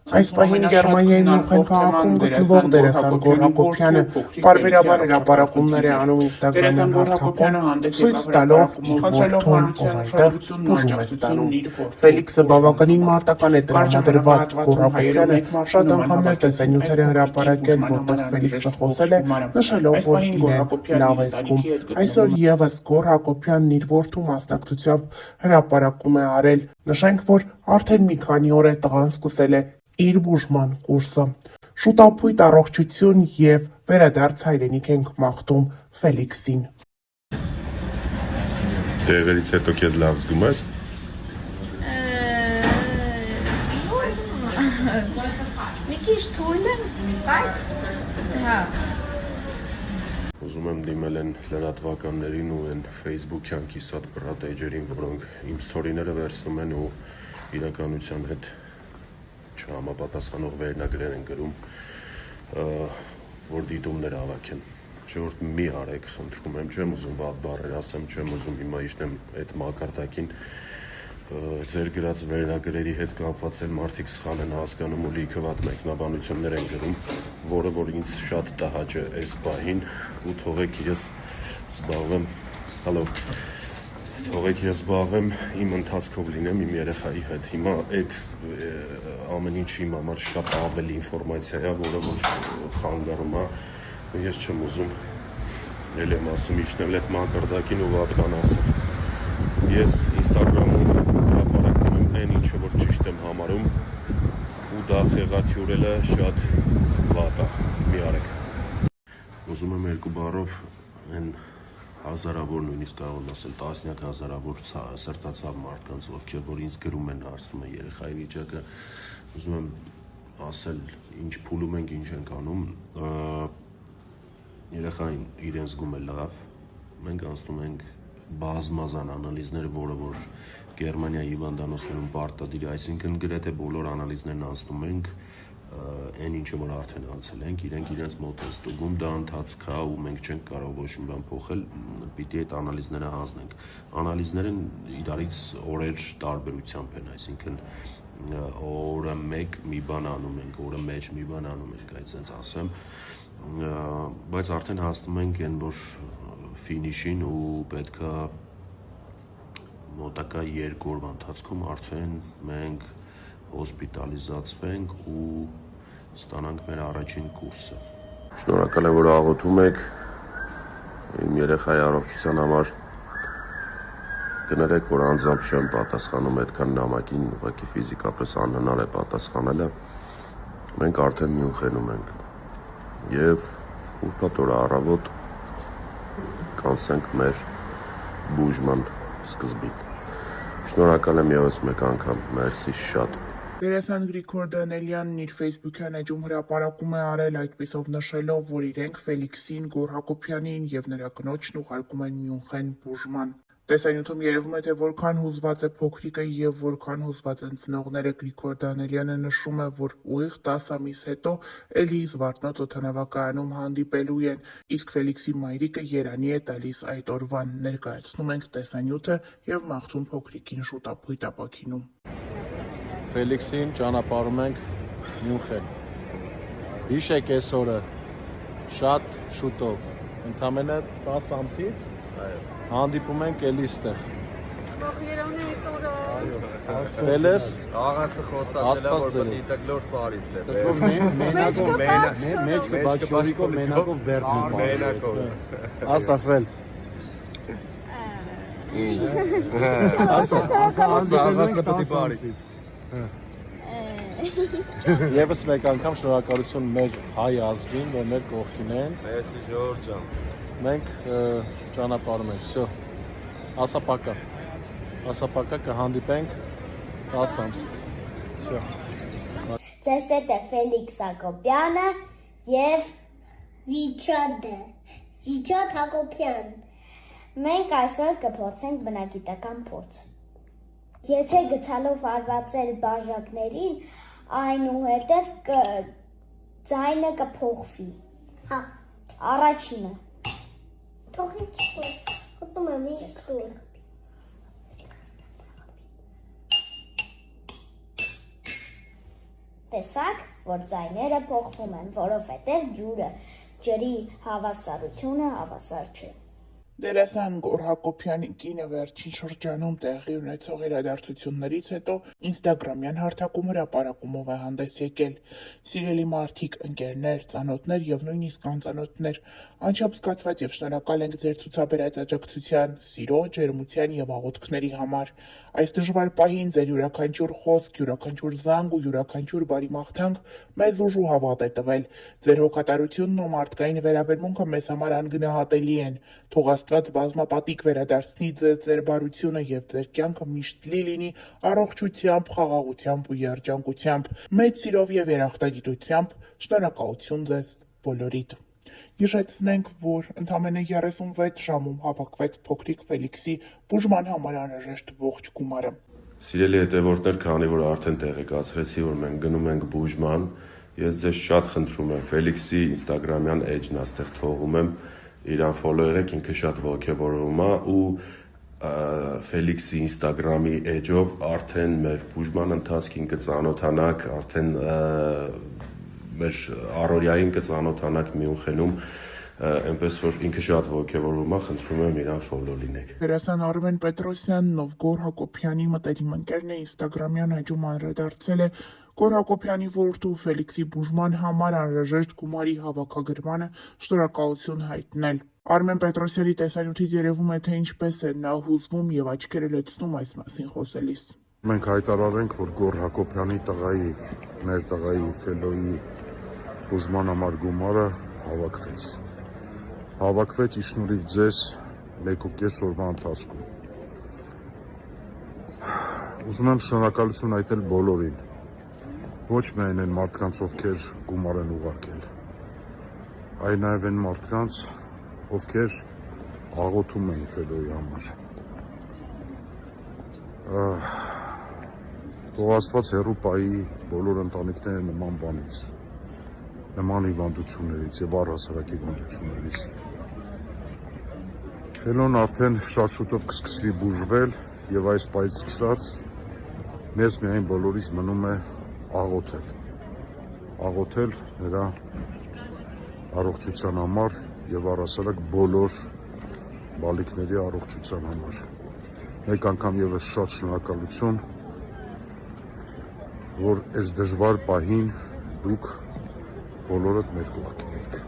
Այս պահին Գերմանիայի Մյունխեն քաղաքում գտնվող դերասան Գոռ Հակոբյանը պարբերաբար հրապարակումներ է անում Ինստագրամյան հարթակում, ցույց տալով իր որդուն, ով այնտեղ բուժում է ստանում։ Ֆելիքսը բավականին մարտական է տրամադրված։ Գոռ Հակոբյանը շատ անգամներ տեսանյութեր է հրապարակել, որտեղ Ֆելիքսը խոսել է, նշելով, որ իրեն լավ է զգում։ Այսօր ևս Գոռ Հակոբյանն իր որդու մասնակցությամբ հրապարակում է արել։ Նշենք, որ արդեն մի քանի օր է տղան սկսել է իր բուժման կուրսը։ Շուտապույտ առողջություն և վերադարձ հայրենիք ենք մաղթում Ֆելիքսին։ Տեղերից հետո քեզ լավ զգում ես։ Մի քիչ թույլ եմ, բայց հա։ Ուզում եմ դիմել են լրատվականներին ու են Facebook-յան կիսատ բռատ էջերին, որոնք իմ սթորիները վերցնում են ու իրականության հետ չհամապատասխանող վերնագրեր են գրում, որ դիտումներ հավաքեն։ Ժողովուրդ մի արեք, խնդրում եմ, չեմ ուզում վատ բառեր ասեմ, չեմ ուզում հիմա իջնեմ այդ մակարդակին, ձեր գրած վերնագրերի հետ կապված էլ մարդիկ սխալ են հասկանում ու լիքը վատ մեկնաբանություններ են գրում, որը որ ինձ շատ տհաճ է այս պահին ու թողեք ես զբաղվեմ, թողեք ես զբաղվեմ իմ ընթացքով լինեմ իմ երեխայի հետ։ Հիմա այդ ամեն ինչ իմ համար շատ ավելի ինֆորմացիա է, որը որ խանգարում է, ես չեմ ուզում էլ եմ ասում իջնել այդ մակարդակին ու վատ բան ասել։ Ես Ինստագրամում հրապարակում եմ այն ինչը որ ճիշտ եմ համարում ու դա խեղաթյուրելը շատ վատ է, մի արեք։ Ուզում եմ երկու բառով այն հազարավոր, նույնիսկ կարող եմ ասել տասնյակ հազարավոր սրտացավ մարդկանց, ովքեր որ ինձ գրում են, հարցնում են երեխայի վիճակը, ուզում եմ ասել ինչ փուլում ենք, ինչ ենք անում, երեխային իրեն զգում է լավ, մենք անցնում ենք բազմազան անալիզներ, որը որ Գերմանիայի հիվանդանոցներում պարտադիր է, այսինքն գրեթե բոլոր անալիզներն անցնում ենք, այն ինչը որ արդեն անցել ենք, իրենք իրենց մոտ են ստուգում, դա ընթացք է ու մենք չենք կարող ոչ մի բան փոխել, պիտի այդ անալիզները հանձնենք։ Անալիզները իրարից օրեր տարբերությամբ են, այսինքն օրը մեկ մի բան անում ենք, օրը մեջ մի բան անում ենք, այսպես ասեմ, բայց արդեն հասնում ենք այն որ ֆինիշին ու պետքա մոտակա 2 օրվա ընթացքում արդեն մենք հոսպիտալիզացվենք ու ստանանք մեր առաջին կուրսը։ Շնորհակալ եմ, որ աղոթում եք իմ երեխայի առողջության համար։ Կներեք, որ անձամբ չեմ պատասխանում այդքան նամակին, ուղղակի ֆիզիկապես անհնար է պատասխանելը։ Մենք արդեն Մյունխենում ենք եւ ուրբաթ օրը առավոտ կանցնենք մեր բուժման սկզբին։ Շնորհակալ եմ ևս մեկ անգամ, մերսի շատ։ Դերասան Գրիգոր Դանելյանն իր Facebook-յան էջում հրապարակում է արել, այդպիսով նշելով, որ իրենք Ֆելիքսին, Գոռ Հակոբյանին և նրա կնոջն ուղարկում են Մյունխեն բուժման։ Տեսանյութում երևում է, թե որքան հուզված է փոքրիկը և որքան հուզված են ծնողները։ Գրիգոր Դանելյանը նշում է, որ ուղիղ 10 ամիս հետո էլի Զվարթնոց օդանավակայանում հանդիպելու են, իսկ Ֆելիքսի մայրիկը երանի է տալիս այդ օրվան։ Ներկայացնում ենք տեսանյութը և մաղթում փոքրիկին շուտապույտ ապաքինում։ Ֆելիքսին ճանապարհում ենք Մյունխեն։ Հիշեք այս օրը շատ շուտով, ընդամենը 10 ամսից հանդիպում ենք էլի ստեղ։ Ախ Երանի այս օրը։ Տելես Աղասը խոստացել է, որ պետք է գլոր Փարիզ է։ մեջքը բաչորիկով մենակով բերդում։ Մենակով։ Աստաֆել։ Աղասը պետք է Փարիզ։ Եվս մեկ անգամ շնորհակալություն մեր հայ ազգին, որ մեր կողքին են։ Մերսի Ժորժ ջան։ Մենք ճանապարհում ենք, всё։ Ասապակա կհանդիպենք 10 ամսից։ Всё։ Ձեզ հետ է Ֆելիքս Հակոբյանը եւ Վիչոտ Հակոբյան։ Մենք այսօր կփորձենք բնագիտական փորձ։ Եթե գցալով արվածել բաժակներին, այնուհետև ձայնը կփոխվի։ Հա։ Առաջինը։ Թողից խոտում եմ իսկույն։ տեսակ, որ ձայները փոխվում են, որովհետև ջրի հավասարությունը հավասար չէ։ Դերասան Գոռ Հակոբյանի կինը վերջին շրջանում տեղի ունեցող իրադարձություններից հետո ինստագրամյան հարթակում հրապարակումով է հանդես եկել։ Սիրելի մարդիկ, ընկերներ, ծանոթներ եւ նույնիսկ անծանոթներ, անչափ զգացված եւ շնորհակալ ենք ձեր ցուցաբերած աջակցության, սիրո, ջերմության եւ աղոթքների համար։ Այս դժվար պահին ձեր յուրաքանչյուր խոսք, յուրաքանչյուր զանգ ու յուրաքանչյուր բարի մաղթանք մեզ ուժ ու հավատ է տվել։ Ձեր հոգատարությունն ու մարդկային վերաբերմունքը մեզ համար անգնահատելի են։ Թող Աստված բազմապատիկ վերադարձնի ձեզ ձեր բարությունը եւ ձեր կյանքը միշտ լի լինի առողջությամբ, խաղաղությամբ ու երջանկությամբ։ Մեծ սիրով եւ երախտագիտությամբ շնորհակալություն ձեզ բոլորիդ։ Հիշեցնենք, որ ընդամենը 36 ժամում հավաքվեց փոքրիկ Ֆելիքսի բուժման համար անհրաժեշտ ողջ գումարը։ Սիրելի հետևորդներ, քանի որ արդեն տեղեկացրեցի, որ մենք գնում ենք բուժման, ես ձեզ շատ խնդրում եմ Ֆելիքսի ինստագրամյան էջն աստեղ թողում եմ, իրան ֆոլո եղեք, ինքը շատ ողջևորում է ու Ֆելիքսի ինստագրամի էջով արդեն մեր բուժման ընթացքին կծանոթանաք, արդեն մեր առօրյային կծանոթանաք Մյունխենում, այնպես որ ինքը շատ ողջևորում է, խնդրում եմ իրան ֆոլո լինեք։ Դերասան Արմեն Պետրոսյանն, ով Գոռ Հակոբյանի մտերիմ ընկերն է, ինստագրամյան էջում անդրադարձել է Գոռ Հակոբյանի որդու Ֆելիքսի բուժման համար անհրաժեշտ գումարի հավաքագրմանը շնորհակալություն հայտնել։ Արմեն Պետրոսյանի տեսանյութից երևում է, թե ինչպես է նա հուզվում եւ աչքերը լցնում այս մասին խոսելիս։ Մենք հայտարարենք, որ Գոռ Հակոբյանի մեր տղայի Ֆելոյի բուժման համար գումարը հավաքվեց իշնորհիվ ձեզ 1.5 օրվա ընթացքում։ Ուզում եմ շնորհակալություն հայտնել բոլորին, ոչ միայն այն մարդկանց, ովքեր գումար են ուղարկել, այլ նաև այն մարդկանց, ովքեր աղոթում էին Ֆելոյի համար։ Թող Աստված հեռու պահի բոլոր ընտանիքները նման բանից, նման հիվանդություններից եւ առհասարակ հիվանդություններից։ Ֆելոն արդեն շատ շուտով կսկսվի բուժվել եւ այս պահից սկսած մեզ միայն բոլորիս մնում է աղոթել նրա առողջության համար եւ առհասարակ բոլոր բալիկների առողջության համար։ Մեկ անգամ եւս շատ շնորհակալություն, որ այս դժվար պահին դուք բոլորդ մեր կողքին եք։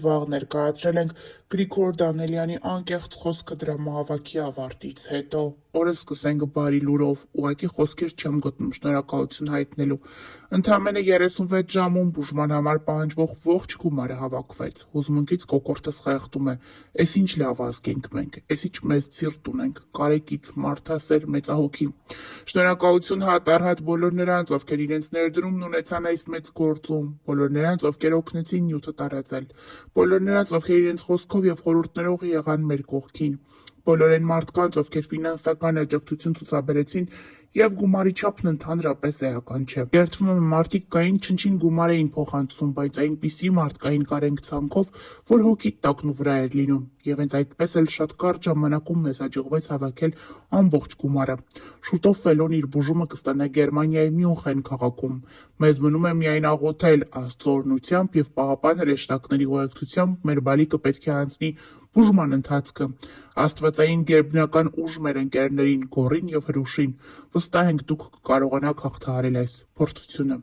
Վաղ ներկայացրել ենք Գրիգոր Դանելյանի անկեղծ խոսքը դրամահավաքի ավարտից հետո։ Օրը սկսենք բարի լուրով, ուղղակի խոսքեր չեմ գտնում շնորհակալություն հայտնելու։ Ընդամենը 36 ժամում բուժման համար պահանջվող ողջ գումարը հավաքվեց։ Հուզմունքից կոկորդս խեղդում է։ Էս ինչ լավ ազգ ենք մենք, էս ինչ մեծ սիրտ ունենք, կարեկից, մարդասեր, մեծահոգի։ Շնորհակալություն հատառհատ բոլոր նրանց, ովքեր իրենց ներդրումն ունեցան այս մեծ գործում, բոլոր նրանց, ովքեր օգնեցին նյութը տարածել, բոլոր նրանց, ովքեր իրենց խոսքով եւ խորհուրդներով եղան մեր կողքին, բոլոր այն մարդկանց, ովքեր ֆինանսական աջակցություն ցուցաբերեցին եւ գումարի չափն ընդհանրապես էական չէ։ Երդվում եմ մարդիկ կային չնչին գումար էին փոխանցում, բայց այնպիսի մարդկային կարեկցանքով, որ հոգի տակն ու վրա էր լինում, եւ հենց այդպես էլ շատ կարճ ժամանակում մեզ հաջողվեց հավաքել ամբողջ գումարը։ Շուտով Ֆելոն իր բուժումը կստանա Գերմանիայի Մյունխեն քաղաքում։ Մեզ մնում է միայն աղոթել Աստծո օրհնությամբ եւ Պահապան հրեշտակների ուղեկցությամբ մեր բալիկը պետք է անցնի բուժման ընթացքը։ Աստվածային գերբնական ուժ մեր ընկերներին Գոռին եւ Հրուշին։ Վստահ ենք դուք կկարողանաք հաղթահարել այս փորձությունը։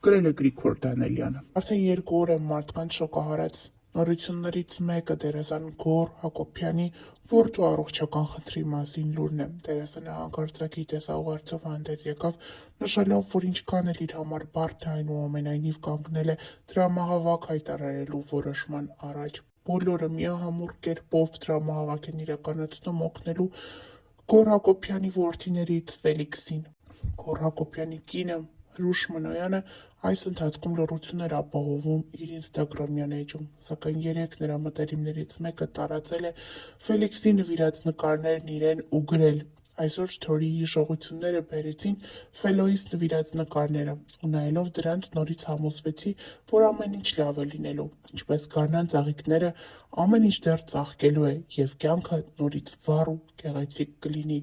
Գրել է Գրիգոր Դանելյանը։ Արդեն 2 օր է մարդկանց շոկահարած նորություններից մեկը դերասան Գոռ Հակոբյանի որդու առողջական խնդրի մասին լուրն է։ Դերասանը հանկարծակի տեսաուղերձով հանդես եկավ, նշելով, որ ինչքան էլ իր համար բարդ է, այնուամենայնիվ կանգնել է դրամահավաք հայտարարելու որոշման առաջ։ Բոլորը միահամուռ կերպով դրամահավաք են իրականացնում օգնելու Գոռ Հակոբյանի որդիներից Ֆելիքսին։ Գոռ Հակոբյանի կինը Հրուշ Մնոյանը այս ընթացքում լռություն էր ապահովում իր ինստագրամյան էջում, սակայն 3 նրա մտերիմներից մեկը տարածել է Ֆելիքսի նվիրած նկարներն իրեն ու գրել. Այսօր Սթորիի հիշողությունները բերեցին Ֆելոյից նվիրած նկարները, ու նայելով դրանց նորից համոզվեցի, որ ամեն ինչ լավ է լինելու, ինչպես գարնան ծաղիկները, ամեն ինչ դեռ ծաղկելու է եւ կյանքը նորից վառ ու գեղեցիկ կլինի։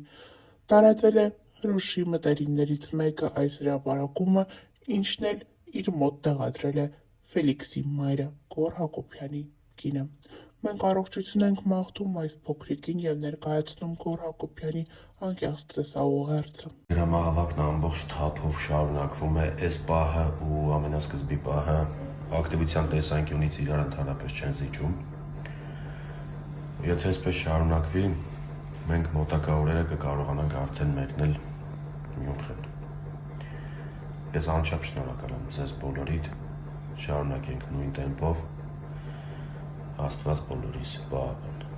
Տարածել է Հրուշի մտերիմներից մեկը այս հրապարակումը, ինչն էլ իր մոտ տեղադրել է Ֆելիքսի մայրը Գոռ Հակոբյանի կինը։ Մենք առողջություն ենք մաղթում այս փոքրիկին եւ ներկայացնում Գոռ Հակոբյանի անկեղծ տեսաուղերձը։ Դրամահավաքն ամբողջ թափով շարունակվում է, այս պահը ու ամենասկզբի պահը ակտիվության տեսանկյունից իրար ընդհանրապես չեն զիջում։ Եթե այսպես շարունակվի, մենք մոտակա օրերը կկարողանանք արդեն մեկնել Մյունխեն։ Ես անչափ շնորհակալ եմ ձեզ բոլորիդ, շարունակենք նույն տեմպով, Աստված բոլորիս պահապան։